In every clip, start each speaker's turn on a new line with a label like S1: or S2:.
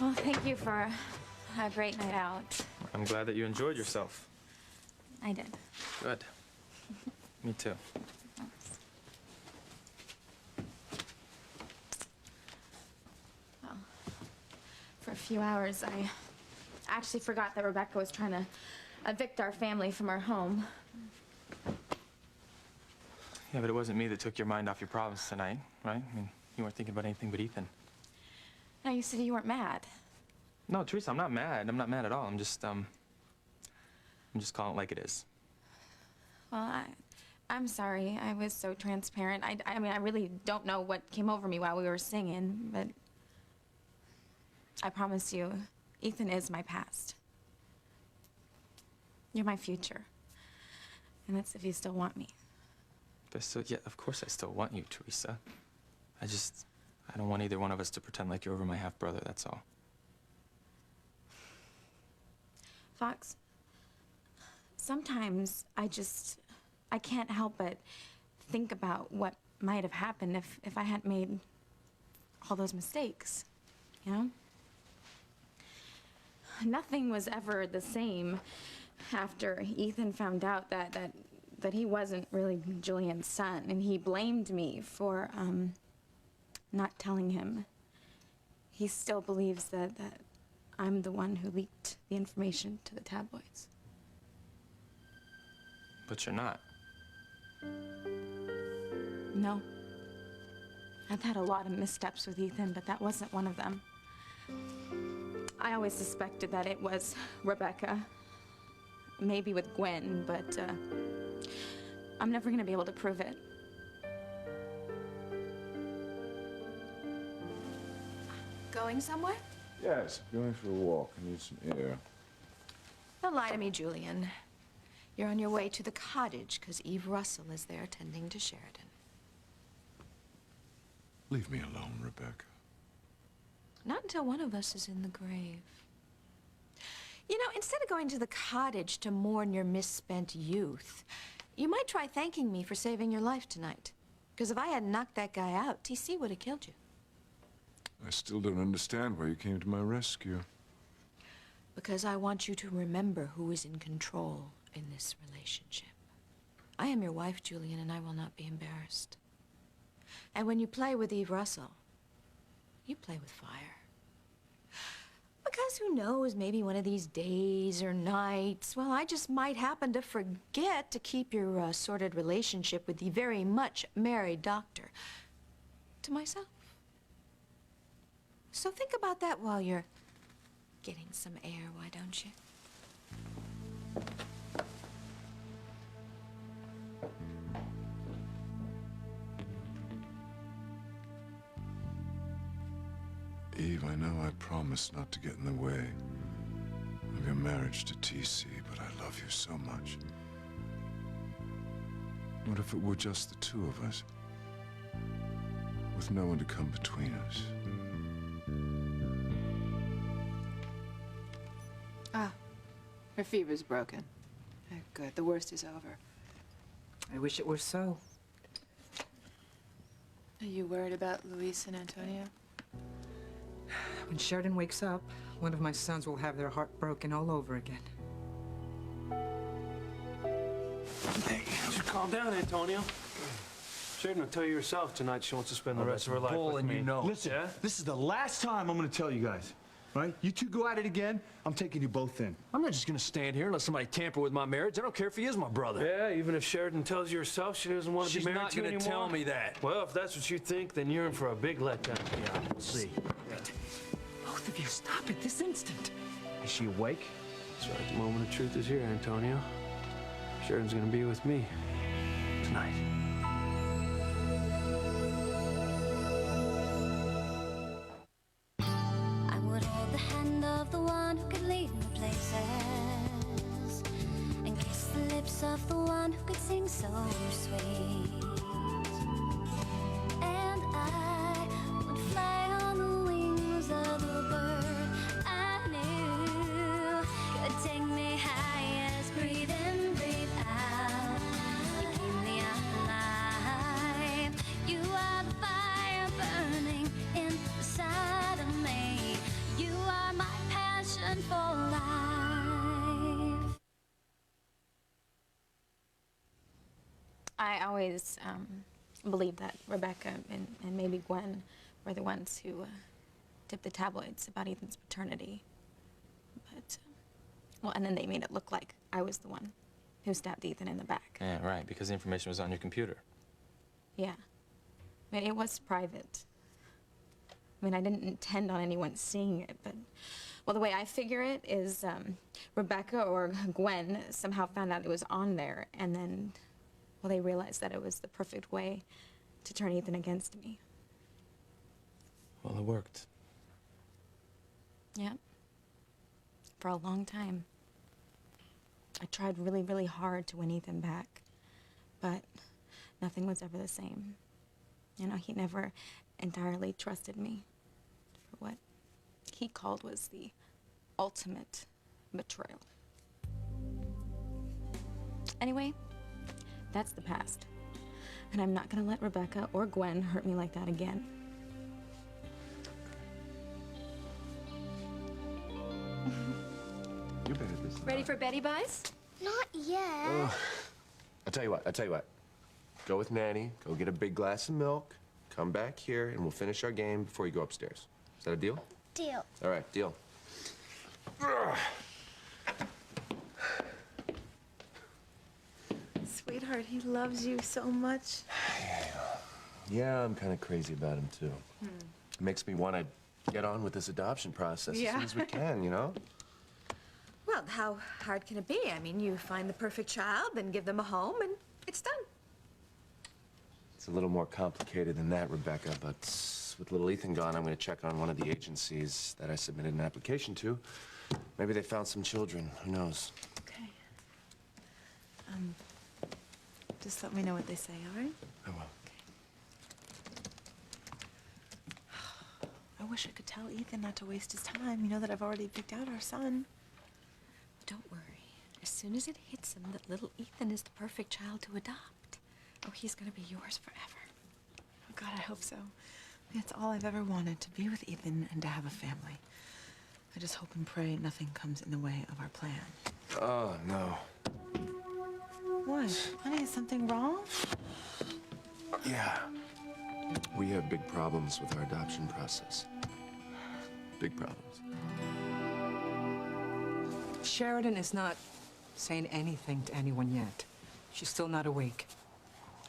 S1: Well, thank you for a great night out.
S2: I'm glad that you enjoyed yourself.
S1: I did.
S2: Good. Me too.
S1: Well, for a few hours, I actually forgot that Rebecca was trying to evict our family from our home.
S2: Yeah, but it wasn't me that took your mind off your problems tonight, right? I mean, you weren't thinking about anything but Ethan.
S1: No, you said you weren't mad.
S2: No, Teresa, I'm not mad. I'm not mad at all. I'm just calling it like it is.
S1: Well, I'm sorry. I was so transparent. I mean, I really don't know what came over me while we were singing, but I promise you, Ethan is my past. You're my future. And that's if you still want me.
S2: Yeah, of course I still want you, Teresa. I don't want either one of us to pretend like you're over my half-brother, that's all.
S1: Fox, sometimes I can't help but think about what might have happened if I hadn't made all those mistakes, you know? Nothing was ever the same after Ethan found out that he wasn't really Julian's son, and he blamed me for not telling him. He still believes that I'm the one who leaked the information to the tabloids.
S2: But you're not.
S1: No. I've had a lot of missteps with Ethan, but that wasn't one of them. I always suspected that it was Rebecca. Maybe with Gwen, but I'm never gonna be able to prove it.
S3: Going somewhere?
S4: Yes, going for a walk. I need some air.
S3: Don't lie to me, Julian. You're on your way to the cottage because Eve Russell is there tending to Sheridan.
S4: Leave me alone, Rebecca.
S3: Not until one of us is in the grave. You know, instead of going to the cottage to mourn your misspent youth, you might try thanking me for saving your life tonight. Because if I hadn't knocked that guy out, TC would have killed you.
S4: I still don't understand why you came to my rescue.
S3: Because I want you to remember who is in control in this relationship. I am your wife, Julian, and I will not be embarrassed. And when you play with Eve Russell, you play with fire. Because who knows, maybe one of these days or nights, well, I just might happen to forget to keep your sordid relationship with the very much married doctor to myself. So think about that while you're getting some air, why don't you?
S4: Eve, I know I promised not to get in the way of your marriage to TC, but I love you so much. What if it were just the two of us, with no one to come between us?
S5: Ah, her fever's broken. Oh, good. The worst is over.
S6: I wish it were so.
S5: Are you worried about Luis and Antonio?
S6: When Sheridan wakes up, one of my sons will have their heart broken all over again.
S7: Hey, just calm down, Antonio. Sheridan will tell you herself tonight she wants to spend the rest of her life with me.
S8: You know. Listen,
S7: yeah?
S8: This is the last time I'm gonna tell you guys, right? You two go at it again, I'm taking you both in.
S7: I'm not just gonna stand here and let somebody tamper with my marriage. I don't care if he is my brother. Yeah, even if Sheridan tells you herself she doesn't want to be married to you anymore. She's not gonna tell me that. Well, if that's what you think, then you're in for a big letdown.
S8: Yeah, we'll see.
S6: Both of you, stop it this instant.
S8: Is she awake?
S7: That's right, the moment of truth is here, Antonio. Sheridan's gonna be with me tonight.
S9: I would hold the hand of the one who could lead me places, and kiss the lips of the one who could sing so sweet. And I would fly on the wings of the bird I knew could take me high as breathe in, breathe out. You gave me a life.
S1: always believed that Rebecca and maybe Gwen were the ones who tipped the tabloids about Ethan's paternity. But, well, and then they made it look like I was the one who stabbed Ethan in the back.
S2: Yeah, right, because the information was on your computer.
S1: Yeah. I mean, it was private. I mean, I didn't intend on anyone seeing it, but, well, the way I figure it is Rebecca or Gwen somehow found out it was on there, and then, well, they realized that it was the perfect way to turn Ethan against me.
S2: Well, it worked.
S1: Yeah. For a long time. I tried really, really hard to win Ethan back, but nothing was ever the same. You know, he never entirely trusted me for what he called was the ultimate betrayal. Anyway, that's the past. And I'm not gonna let Rebecca or Gwen hurt me like that again.
S4: You better this.
S3: Ready for Betty Buys?
S9: Not yet.
S10: I'll tell you what. Go with Nanny, go get a big glass of milk, come back here, and we'll finish our game before you go upstairs. Is that a deal?
S9: Deal.
S10: All right, deal.
S3: Sweetheart, he loves you so much.
S10: Yeah, I'm kind of crazy about him, too. It makes me want to get on with this adoption process as soon as we can, you know?
S3: Well, how hard can it be? I mean, you find the perfect child, then give them a home, and it's done.
S10: It's a little more complicated than that, Rebecca, but with little Ethan gone, I'm going to check on one of the agencies that I submitted an application to. Maybe they found some children. Who knows?
S3: Okay. Just let me know what they say, all right?
S10: I will.
S3: I wish I could tell Ethan not to waste his time. You know that I've already picked out our son. Don't worry. As soon as it hits him that little Ethan is the perfect child to adopt, oh, he's gonna be yours forever. Oh, God, I hope so. It's all I've ever wanted, to be with Ethan and to have a family. I just hope and pray nothing comes in the way of our plan.
S10: Oh, no.
S3: What? Honey, is something wrong?
S10: Yeah. We have big problems with our adoption process. Big problems.
S6: Sheridan is not saying anything to anyone yet. She's still not awake.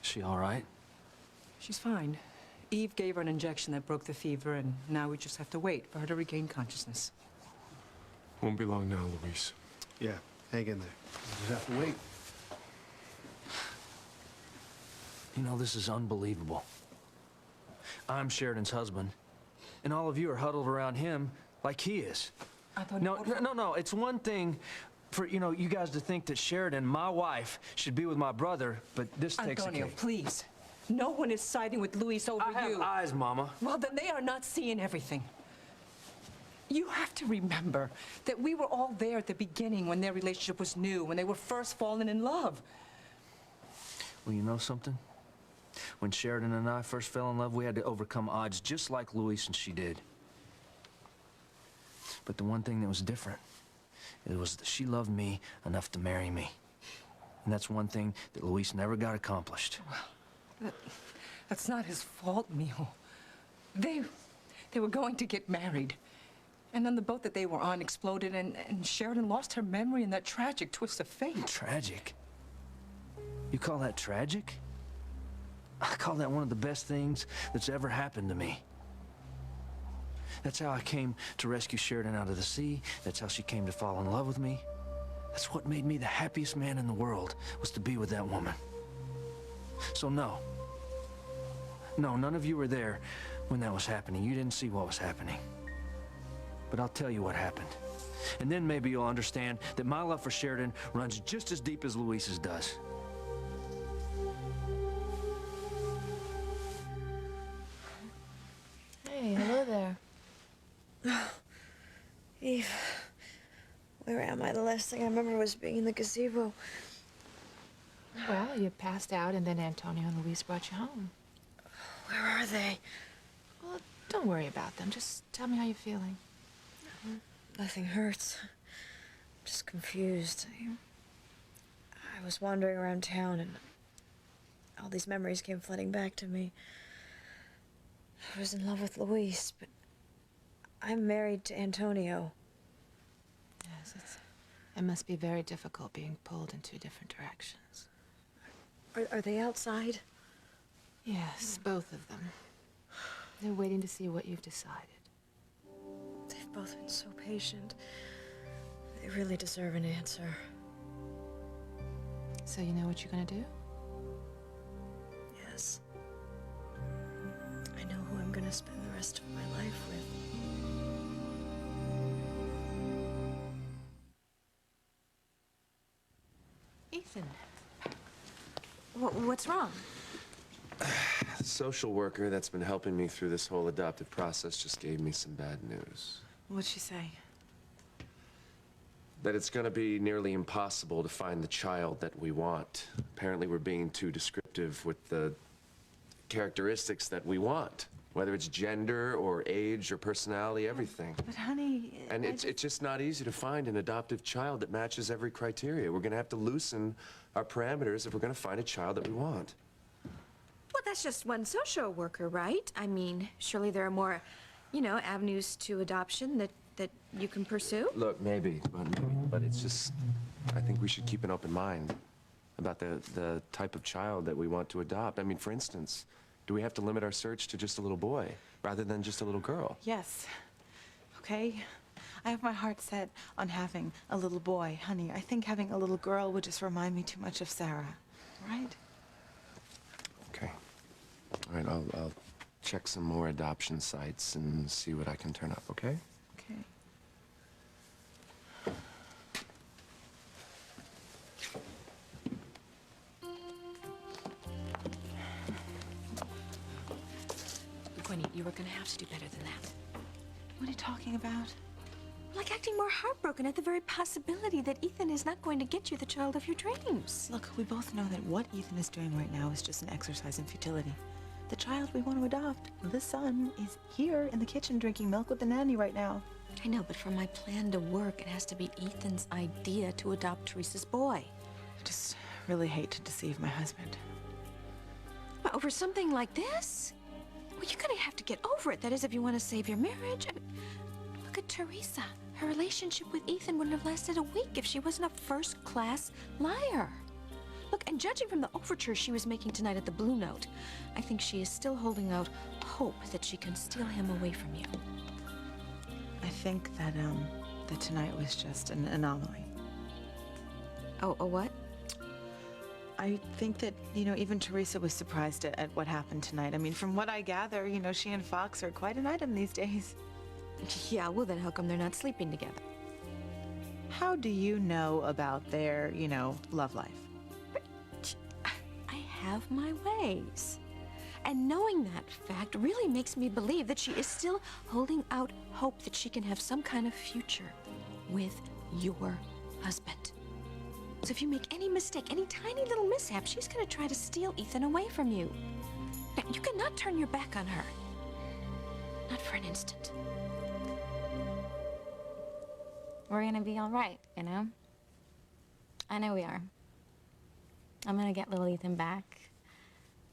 S7: Is she all right?
S6: She's fine. Eve gave her an injection that broke the fever, and now we just have to wait for her to regain consciousness.
S4: Won't be long now, Luis.
S8: Yeah, hang in there.
S4: Just have to wait.
S7: You know, this is unbelievable. I'm Sheridan's husband, and all of you are huddled around him like he is.
S6: I thought
S7: No. It's one thing for, you know, you guys to think that Sheridan, my wife, should be with my brother, but this takes a
S6: Antonio,
S7: cake.
S6: please. No one is siding with Luis over
S7: I have
S6: you.
S7: eyes, Mama.
S6: Well, then they are not seeing everything. You have to remember that we were all there at the beginning when their relationship was new, when they were first falling in love.
S7: Well, you know something? When Sheridan and I first fell in love, we had to overcome odds just like Luis and she did. But the one thing that was different, it was that she loved me enough to marry me. And that's one thing that Luis never got accomplished.
S6: That's not his fault, mijo. They were going to get married. And then the boat that they were on exploded, and Sheridan lost her memory in that tragic twist of fate.
S7: Tragic? You call that tragic? I call that one of the best things that's ever happened to me. That's how I came to rescue Sheridan out of the sea. That's how she came to fall in love with me. That's what made me the happiest man in the world, was to be with that woman. So no, none of you were there when that was happening. You didn't see what was happening. But I'll tell you what happened. And then maybe you'll understand that my love for Sheridan runs just as deep as Luis's does.
S3: Hey, hello there.
S11: Eve, where am I? The last thing I remember was being in the gazebo.
S5: Well, you passed out, and then Antonio and Luis brought you home.
S11: Where are they?
S5: Well, don't worry about them. Just tell me how you're feeling.
S11: Nothing hurts. I'm just confused. I was wandering around town, and all these memories came flooding back to me. I was in love with Luis, but I'm married to Antonio.
S5: Yes, it must be very difficult being pulled in two different directions.
S11: Are they outside?
S5: Yes, both of them. They're waiting to see what you've decided.
S11: They've both been so patient. They really deserve an answer.
S5: So you know what you're gonna do?
S11: Yes. I know who I'm gonna spend the rest of my life with.
S3: Ethan. What's wrong?
S10: The social worker that's been helping me through this whole adoptive process just gave me some bad news.
S5: What'd she say?
S10: That it's gonna be nearly impossible to find the child that we want. Apparently we're being too descriptive with the characteristics that we want. Whether it's gender or age or personality, everything.
S5: But honey...
S10: And it's just not easy to find an adoptive child that matches every criteria. We're gonna have to loosen our parameters if we're gonna find a child that we want.
S3: Well, that's just one social worker, right? I mean, surely there are more, avenues to adoption that you can pursue?
S10: Look, maybe, but it's just, I think we should keep an open mind about the type of child that we want to adopt. I mean, for instance, do we have to limit our search to just a little boy rather than just a little girl?
S12: Yes. Okay. I have my heart set on having a little boy. Honey, I think having a little girl would just remind me too much of Sarah. Right?
S10: Okay. All right, I'll check some more adoption sites and see what I can turn up, okay?
S12: Okay.
S3: Gwenny, you were gonna have to do better than that.
S12: What are you talking about?
S3: Like acting more heartbroken at the very possibility that Ethan is not going to get you the child of your dreams.
S12: Look, we both know that what Ethan is doing right now is just an exercise in futility. The child we want to adopt, the son, is here in the kitchen drinking milk with the nanny right now.
S3: I know, but for my plan to work, it has to be Ethan's idea to adopt Teresa's boy.
S12: I just really hate to deceive my husband.
S3: But over something like this? Well, you're gonna have to get over it. That is, if you want to save your marriage. I mean, look at Teresa. Her relationship with Ethan wouldn't have lasted a week if she wasn't a first-class liar. Look, and judging from the overtures she was making tonight at the Blue Note, I think she is still holding out hope that she can steal him away from you.
S12: I think that tonight was just an anomaly.
S3: Oh, a what?
S12: I think that, even Teresa was surprised at what happened tonight. I mean, from what I gather, she and Fox are quite an item these days.
S3: Yeah, well then how come they're not sleeping together?
S12: How do you know about their, love life?
S3: I have my ways. And knowing that fact really makes me believe that she is still holding out hope that she can have some kind of future with your husband. So if you make any mistake, any tiny little mishap, she's gonna try to steal Ethan away from you. Now, you cannot turn your back on her. Not for an instant.
S1: We're gonna be all right, I know we are. I'm gonna get little Ethan back,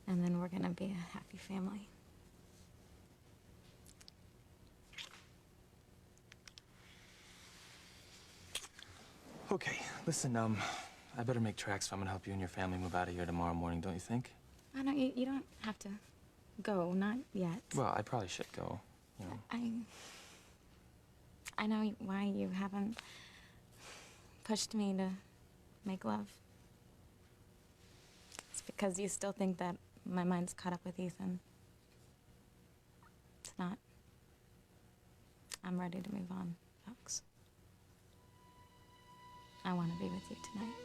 S1: and then we're gonna be a happy family.
S2: Okay, listen, I better make tracks so I'm gonna help you and your family move out of here tomorrow morning, don't you think?
S1: I know you don't have to go, not yet.
S2: Well, I probably should go,
S1: I know why you haven't pushed me to make love. It's because you still think that my mind's caught up with Ethan. It's not. I'm ready to move on, folks. I want to be with you tonight.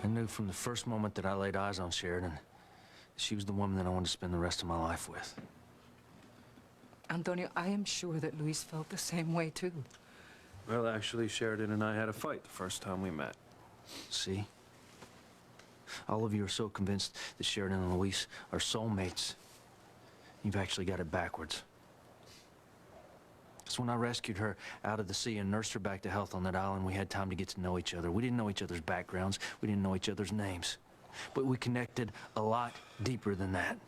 S7: I knew from the first moment that I laid eyes on Sheridan, she was the woman that I wanted to spend the rest of my life with.
S6: Antonio, I am sure that Luis felt the same way, too.
S13: Well, actually, Sheridan and I had a fight the first time we met.
S7: See? All of you are so convinced that Sheridan and Luis are soulmates. You've actually got it backwards. It's when I rescued her out of the sea and nursed her back to health on that island, we had time to get to know each other. We didn't know each other's backgrounds. We didn't know each other's names. But we connected a lot deeper than that.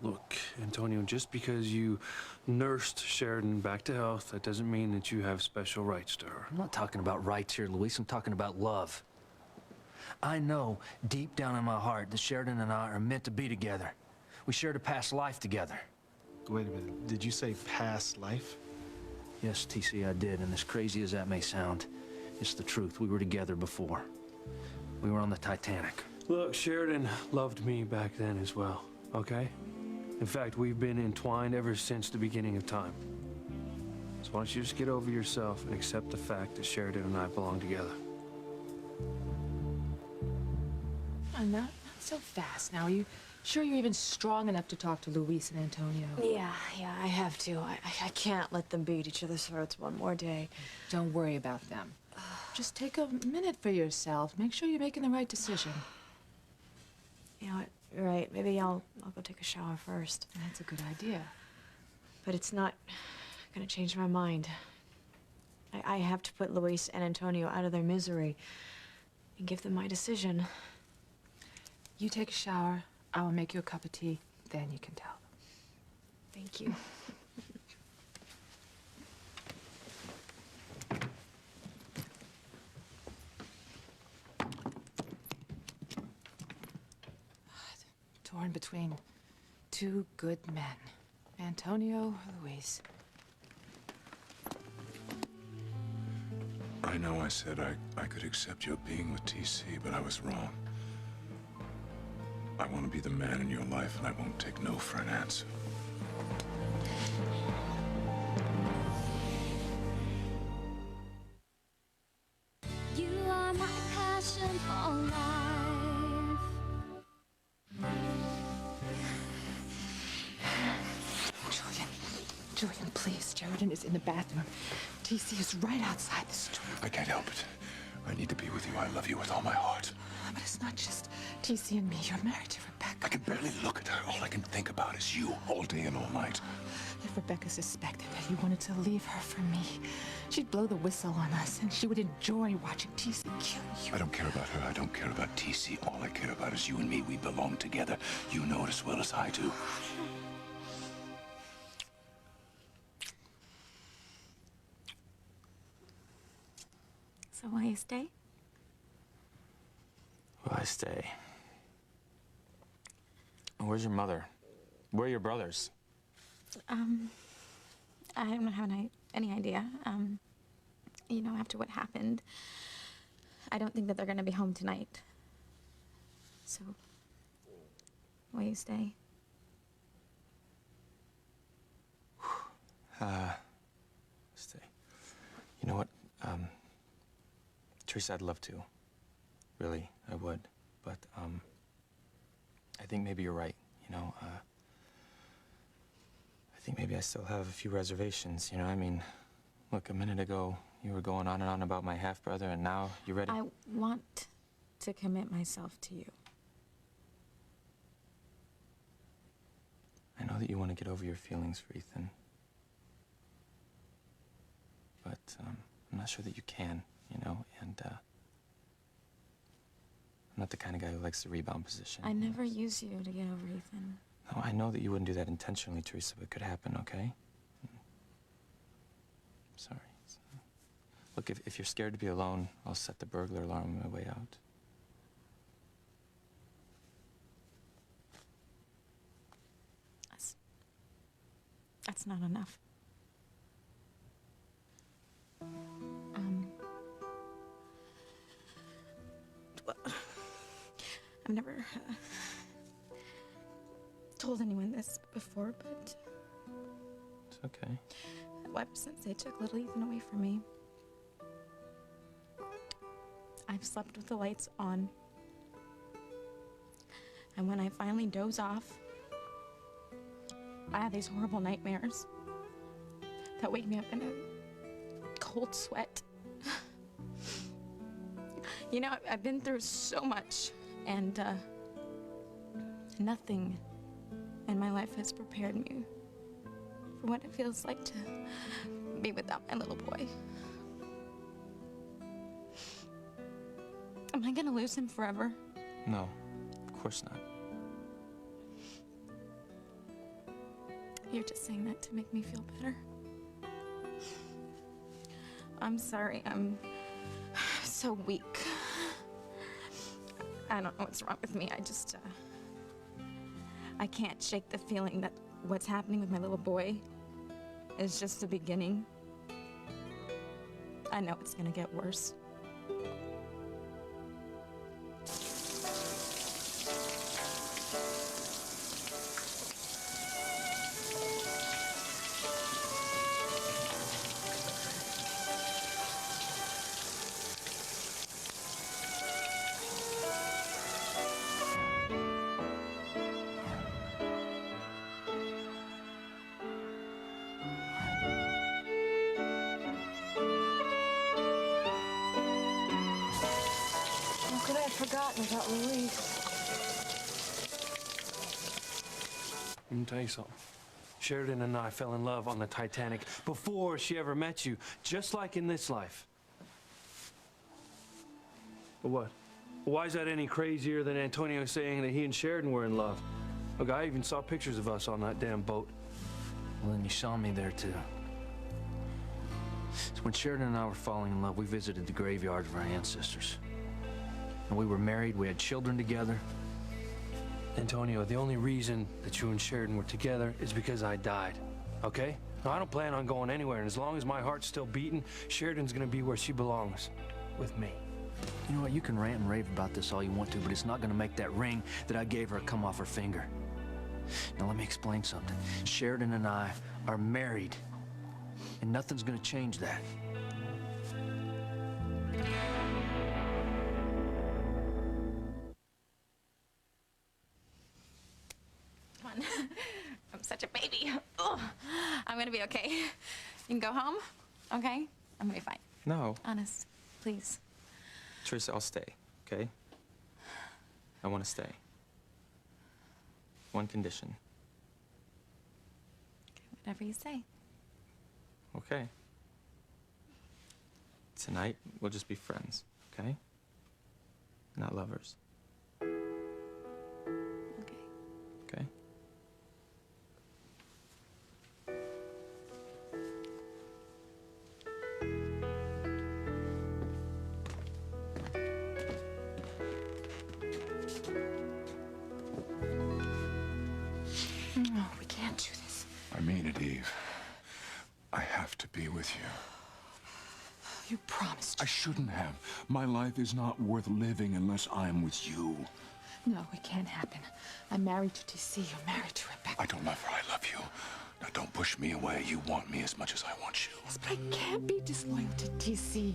S13: Look, Antonio, just because you nursed Sheridan back to health, that doesn't mean that you have special rights to her.
S7: I'm not talking about rights here, Luis. I'm talking about love. I know deep down in my heart that Sheridan and I are meant to be together. We shared a past life together.
S8: Wait a minute. Did you say past life?
S7: Yes, TC, I did. And as crazy as that may sound, it's the truth. We were together before. We were on the Titanic.
S13: Look, Sheridan loved me back then as well, okay? In fact, we've been entwined ever since the beginning of time. So why don't you just get over yourself and accept the fact that Sheridan and I belong together?
S5: Oh, not so fast now. Are you sure you're even strong enough to talk to Luis and Antonio?
S11: Yeah, I have to. I can't let them beat each other's throats one more day.
S5: Don't worry about them. Just take a minute for yourself. Make sure you're making the right decision.
S11: You know what? You're right. Maybe I'll go take a shower first.
S5: That's a good idea.
S11: But it's not gonna change my mind. I have to put Luis and Antonio out of their misery and give them my decision.
S5: You take a shower. I will make you a cup of tea. Then you can tell them.
S11: Thank you.
S5: Torn between two good men, Antonio or Luis.
S4: I know I said I could accept your being with TC, but I was wrong. I want to be the man in your life, and I won't take no for an answer.
S9: You are my passion for life.
S5: Julian, please. Sheridan is in the bathroom. TC is right outside this door.
S4: I can't help it. I need to be with you. I love you with all my heart.
S5: But it's not just TC and me. You're married to Rebecca.
S4: I can barely look at her. All I can think about is you all day and all night.
S5: If Rebecca suspected that you wanted to leave her for me, she'd blow the whistle on us, and she would enjoy watching TC kill you.
S4: I don't care about her. I don't care about TC. All I care about is you and me. We belong together. You know it as well as I do.
S1: So will you stay?
S2: Will I stay? Where's your mother? Where are your brothers?
S1: I don't have any idea. You know, after what happened, I don't think that they're gonna be home tonight. So, will you stay?
S2: Stay. You know what? Teresa, I'd love to. Really, I would. But, I think maybe you're right, you know? I think maybe I still have a few reservations, you know? I mean, look, a minute ago, you were going on and on about my half-brother, and now you're ready.
S1: I want to commit myself to you.
S2: I know that you want to get over your feelings for Ethan. But, I'm not sure that you can, you know? And, I'm not the kind of guy who likes the rebound position.
S1: I never use you to get over Ethan.
S2: No, I know that you wouldn't do that intentionally, Teresa, but it could happen, okay? I'm sorry. Look, if you're scared to be alone, I'll set the burglar alarm on my way out.
S1: That's not enough. Well, I've never told anyone this before, but
S2: It's okay.
S1: ever since they took little Ethan away from me, I've slept with the lights on. And when I finally doze off, I have these horrible nightmares that wake me up in a cold sweat. You know, I've been through so much, and nothing in my life has prepared me for what it feels like to be without my little boy. Am I gonna lose him forever?
S2: No, of course not.
S1: You're just saying that to make me feel better. I'm sorry, I'm so weak. I don't know what's wrong with me. I can't shake the feeling that what's happening with my little boy is just the beginning. I know it's gonna get worse.
S11: How could I have forgotten about Louise?
S13: Let me tell you something. Sheridan and I fell in love on the Titanic before she ever met you, just like in this life. But what? Why is that any crazier than Antonio saying that he and Sheridan were in love? Look, I even saw pictures of us on that damn boat.
S7: Well, then you saw me there, too. So when Sheridan and I were falling in love, we visited the graveyard of our ancestors. And we were married, we had children together.
S13: Antonio, the only reason that you and Sheridan were together is because I died, okay? Now, I don't plan on going anywhere, and as long as my heart's still beating, Sheridan's gonna be where she belongs, with me.
S7: You know what, you can rant and rave about this all you want to, but it's not gonna make that ring that I gave her come off her finger. Now, let me explain something. Sheridan and I are married, and nothing's gonna change that.
S1: Come on. I'm such a baby. Ugh. I'm gonna be okay. You can go home, okay? I'm gonna be fine.
S2: No.
S1: Honest, please.
S2: Teresa, I'll stay, okay? I want to stay. One condition.
S1: Whatever you say.
S2: Okay. Tonight, we'll just be friends, okay? Not lovers.
S1: Okay.
S2: Okay?
S12: No, we can't do this.
S4: I mean it, Eve. I have to be with you.
S12: You promised.
S4: I shouldn't have. My life is not worth living unless I'm with you.
S12: No, it can't happen. I'm married to TC. You're married to Rebecca.
S4: I don't love her. I love you. Now, don't push me away. You want me as much as I want you.
S12: Yes, but I can't be disloyal to TC.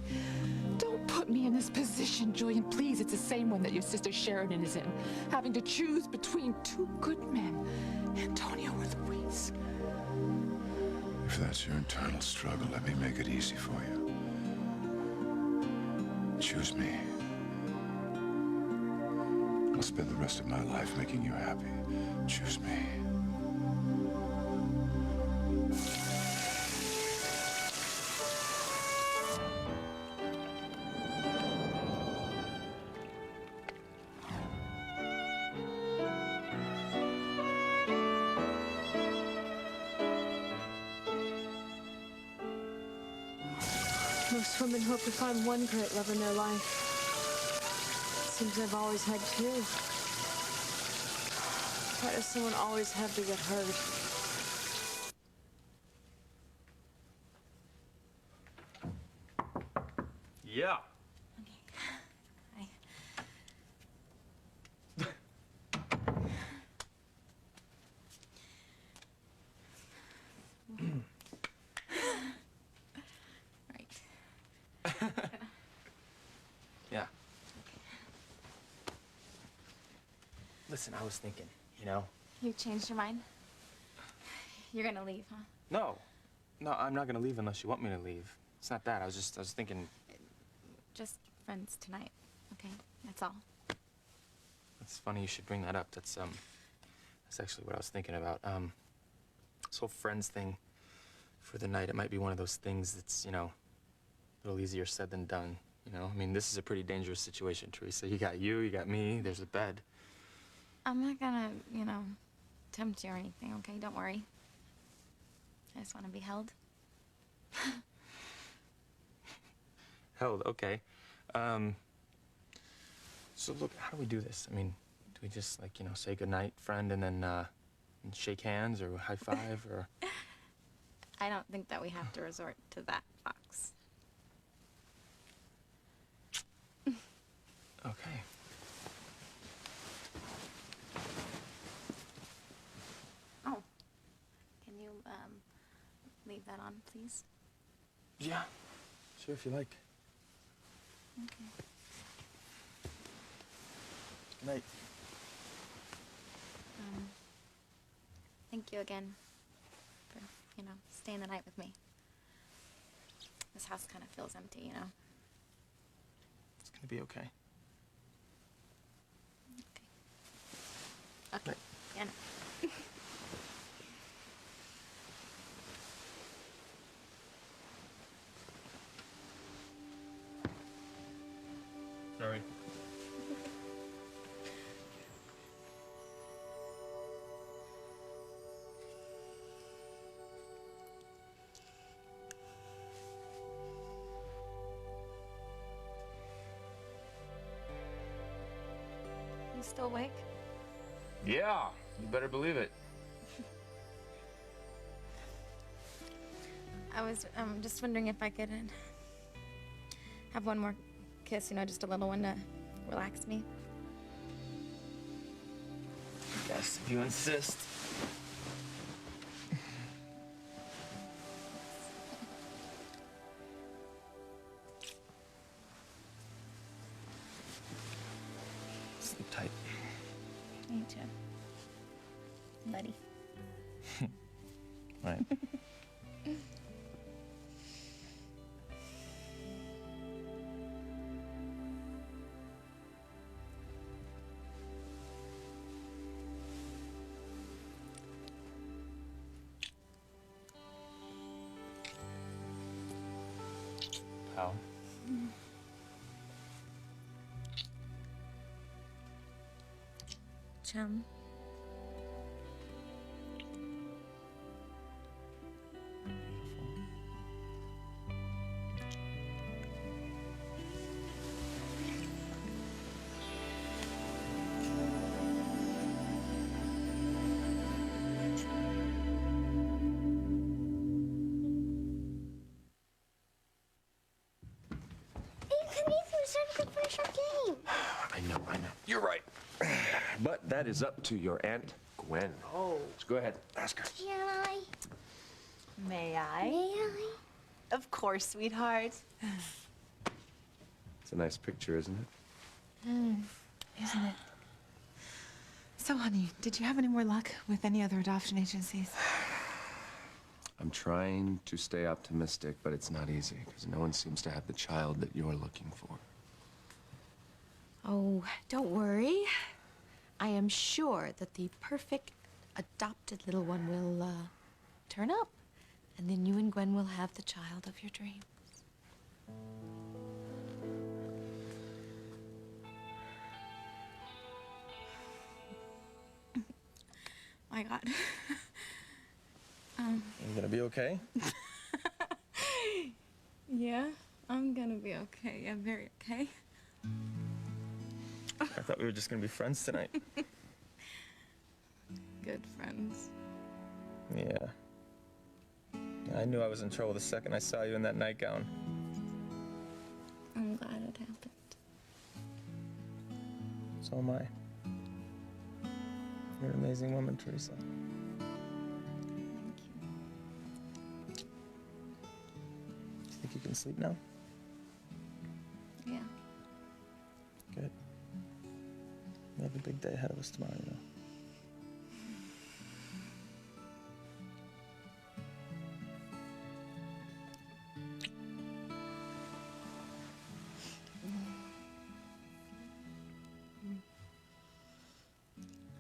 S12: Don't put me in this position, Julian. Please, it's the same one that your sister Sheridan is in. Having to choose between two good men, Antonio or Louise.
S4: If that's your internal struggle, let me make it easy for you. Choose me. I'll spend the rest of my life making you happy. Choose me.
S11: Most women hope to find one great love in their life. Seems I've always had two. Why does someone always have to get hurt?
S13: Yeah.
S1: Hi. Right.
S2: Yeah.
S14: Listen, I was thinking, you know?
S1: You changed your mind? You're gonna leave, huh?
S2: No. No, I'm not gonna leave unless you want me to leave. It's not that. I was thinking.
S1: Just friends tonight, okay? That's all.
S2: It's funny you should bring that up. That's actually what I was thinking about. This whole friends thing. for the night, it might be one of those things that's, a little easier said than done, I mean, this is a pretty dangerous situation, Teresa. You got me, there's a bed.
S1: I'm not gonna, tempt you or anything, okay? Don't worry. I just want to be held.
S2: Held, okay. So look, how do we do this? I mean, do we just, like, say goodnight, friend, and then, and shake hands or high five, or?
S1: I don't think that we have to resort to that, Fox.
S2: Okay.
S1: Oh. Can you, leave that on, please?
S2: Yeah, sure, if you like.
S1: Okay.
S2: Good night.
S1: Thank you again for, staying the night with me. This house kind of feels empty,
S2: It's gonna be okay.
S1: Okay.
S2: Right.
S1: Yeah, no.
S2: Sorry.
S1: You still awake?
S10: Yeah, you better believe it.
S1: I was just wondering if I could have one more kiss, just a little one to relax me.
S2: I guess, if you insist. Sleep tight.
S1: Me too. Buddy.
S2: Right. Pal.
S1: Chum.
S10: I know. You're right. But that is up to your Aunt Gwen.
S11: Oh.
S10: So go ahead, ask her.
S9: Can I?
S3: May I?
S9: May I?
S3: Of course, sweetheart.
S10: It's a nice picture, isn't it?
S11: Isn't it? So, honey, did you have any more luck with any other adoption agencies?
S10: I'm trying to stay optimistic, but it's not easy because no one seems to have the child that you're looking for.
S3: Oh, don't worry. I am sure that the perfect adopted little one will turn up. And then you and Gwen will have the child of your dreams.
S1: My God.
S2: You gonna be okay?
S1: Yeah, I'm gonna be okay. I'm very okay.
S2: I thought we were just gonna be friends tonight.
S1: Good friends.
S2: Yeah. I knew I was in trouble the second I saw you in that nightgown.
S1: I'm glad it happened.
S2: So am I. You're an amazing woman, Teresa. Think you can sleep now?
S1: Yeah.
S2: Good. We have a big day ahead of us tomorrow,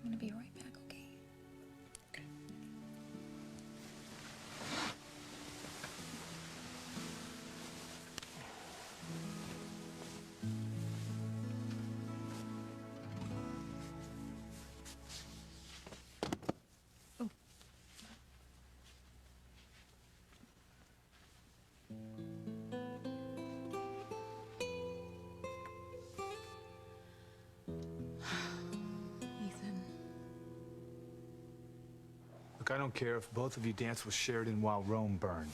S1: I'm gonna be right back, okay?
S2: Okay.
S8: Look, I don't care if both of you dance with Sheridan while Rome burned.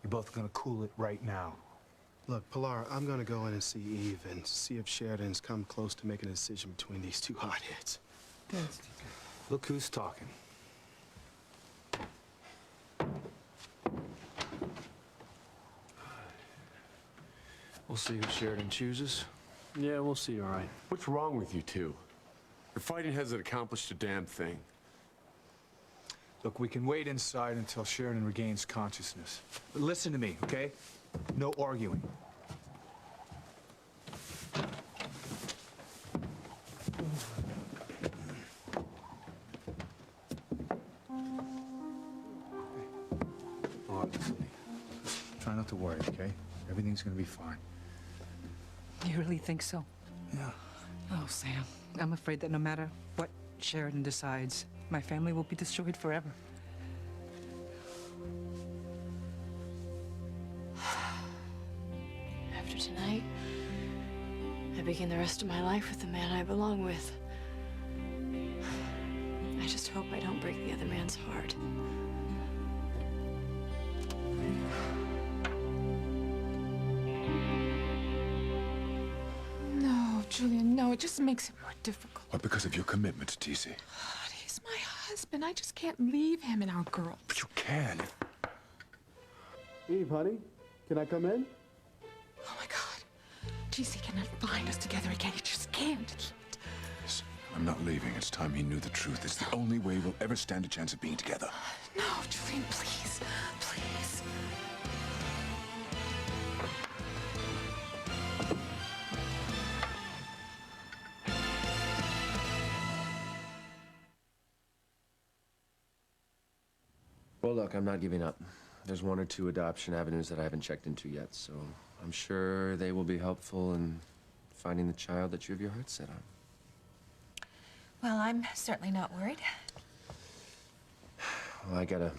S8: You're both gonna cool it right now.
S15: Look, Pilar, I'm gonna go in and see Eve and see if Sheridan's come close to making a decision between these two hotheads.
S8: Look who's talking.
S13: We'll see who Sheridan chooses. Yeah, we'll see, all right.
S16: What's wrong with you two? Your fighting hasn't accomplished a damn thing.
S8: Look, we can wait inside until Sheridan regains consciousness. But listen to me, okay? No arguing. Honestly, try not to worry, okay? Everything's gonna be fine.
S6: You really think so?
S8: Yeah.
S6: Oh, Sam, I'm afraid that no matter what Sheridan decides, my family will be destroyed forever.
S11: After tonight, I begin the rest of my life with the man I belong with. I just hope I don't break the other man's heart.
S12: No, Julian, no. It just makes it more difficult.
S4: Or because of your commitment to TC?
S12: God, he's my husband. I just can't leave him and our girls.
S4: But you can.
S15: Eve, honey, can I come in?
S12: Oh, my God. TC cannot bind us together again. He just can't.
S4: Listen, I'm not leaving. It's time he knew the truth. It's the only way we'll ever stand a chance of being together.
S12: No, Julian, please. Please.
S10: Well, look, I'm not giving up. There's one or two adoption avenues that I haven't checked into yet, so I'm sure they will be helpful in finding the child that you have your heart set on.
S3: Well, I'm certainly not worried.
S10: Well, I'm gonna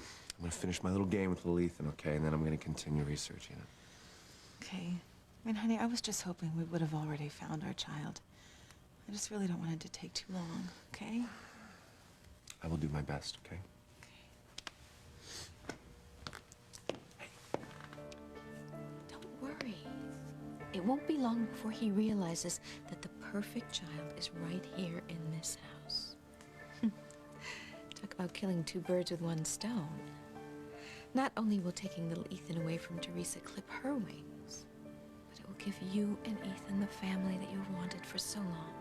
S10: finish my little game with little Ethan, okay? And then I'm gonna continue researching it.
S17: Okay. I mean, honey, I was just hoping we would have already found our child. I just really don't want it to take too long, okay?
S10: I will do my best, okay?
S3: Don't worry. It won't be long before he realizes that the perfect child is right here in this house. Talk about killing two birds with one stone. Not only will taking little Ethan away from Teresa clip her wings, but it will give you and Ethan the family that you've wanted for so long.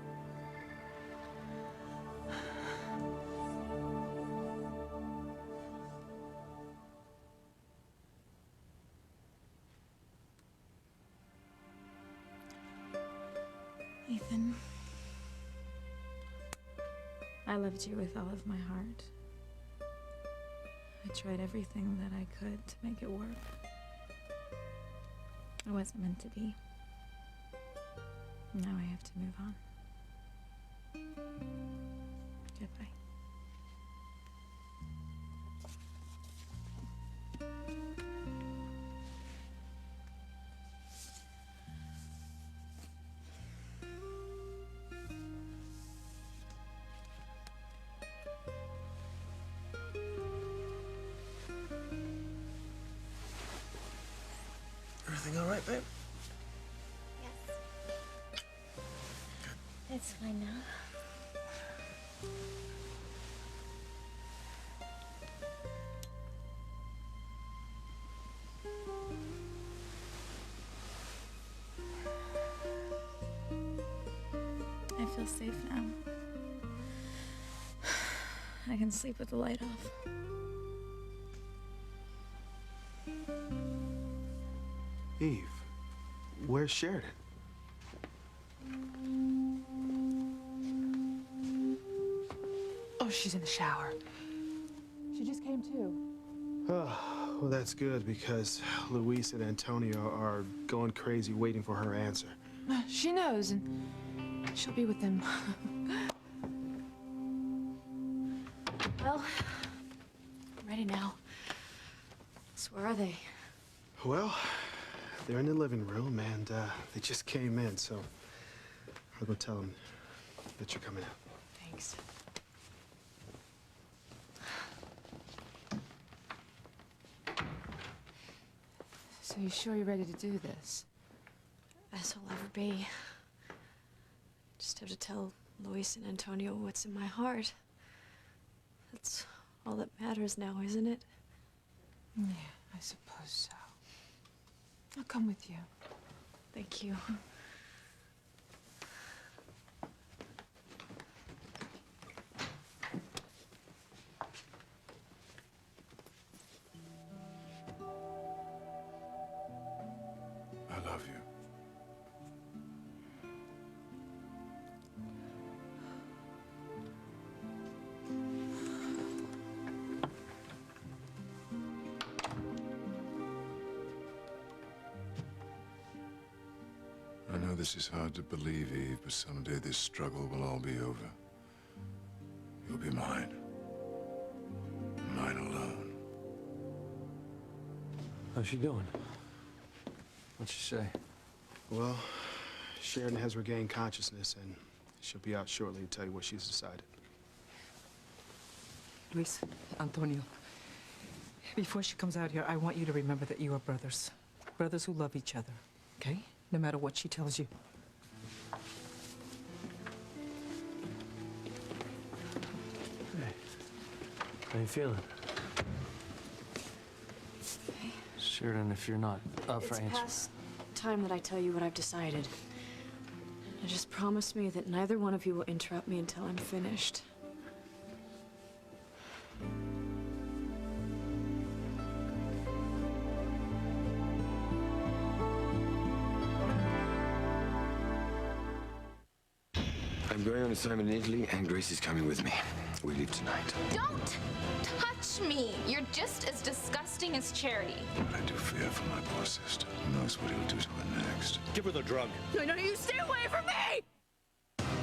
S1: Ethan, I loved you with all of my heart. I tried everything that I could to make it work. It wasn't meant to be. Now I have to move on. Goodbye.
S7: Everything all right, babe?
S9: Yes. It's fine now.
S1: I feel safe now. I can sleep with the light off.
S15: Eve, where's Sheridan?
S12: Oh, she's in the shower. She just came to.
S15: Oh, well, that's good because Luis and Antonio are going crazy waiting for her answer.
S12: She knows, and she'll be with them.
S11: Well, I'm ready now. So where are they?
S15: Well, they're in the living room, and they just came in, so I'll go tell them that you're coming out.
S11: Thanks.
S12: So you sure you're ready to do this?
S11: As I'll ever be. Just have to tell Luis and Antonio what's in my heart. That's all that matters now, isn't it?
S12: Yeah, I suppose so. I'll come with you.
S11: Thank you.
S4: I love you. I know this is hard to believe, Eve, but someday this struggle will all be over. You'll be mine. Mine alone.
S13: How's she doing? What'd she say?
S15: Well, Sheridan has regained consciousness, and she'll be out shortly to tell you what she's decided.
S6: Luis, Antonio, before she comes out here, I want you to remember that you are brothers. Brothers who love each other, okay? No matter what she tells you.
S13: Hey, how you feeling? Sheridan, if you're not up for
S11: It's
S13: answering...
S11: past time that I tell you what I've decided. Now just promise me that neither one of you will interrupt me until I'm finished.
S10: I'm going on assignment in Italy, and Gracie's coming with me. We leave tonight.
S1: Don't touch me! You're just as disgusting as Charity.
S4: But I do fear for my poor sister. Who knows what he'll do to her next?
S18: Give her the drug.
S1: No, you stay away from me!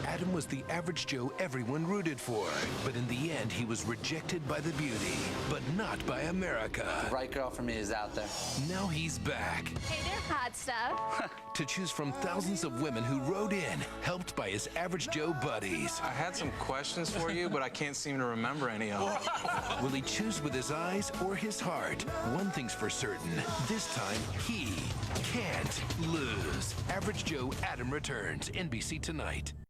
S19: Adam was the average Joe everyone rooted for, but in the end, he was rejected by the beauty, but not by America.
S14: The right girl for me is out there.
S19: Now he's back
S1: Hey there, hot stuff.
S19: to choose from thousands of women who rode in, helped by his average Joe buddies.
S2: I had some questions for you, but I can't seem to remember any of them.
S19: Will he choose with his eyes or his heart? One thing's for certain, this time he can't lose. Average Joe Adam returns, NBC Tonight.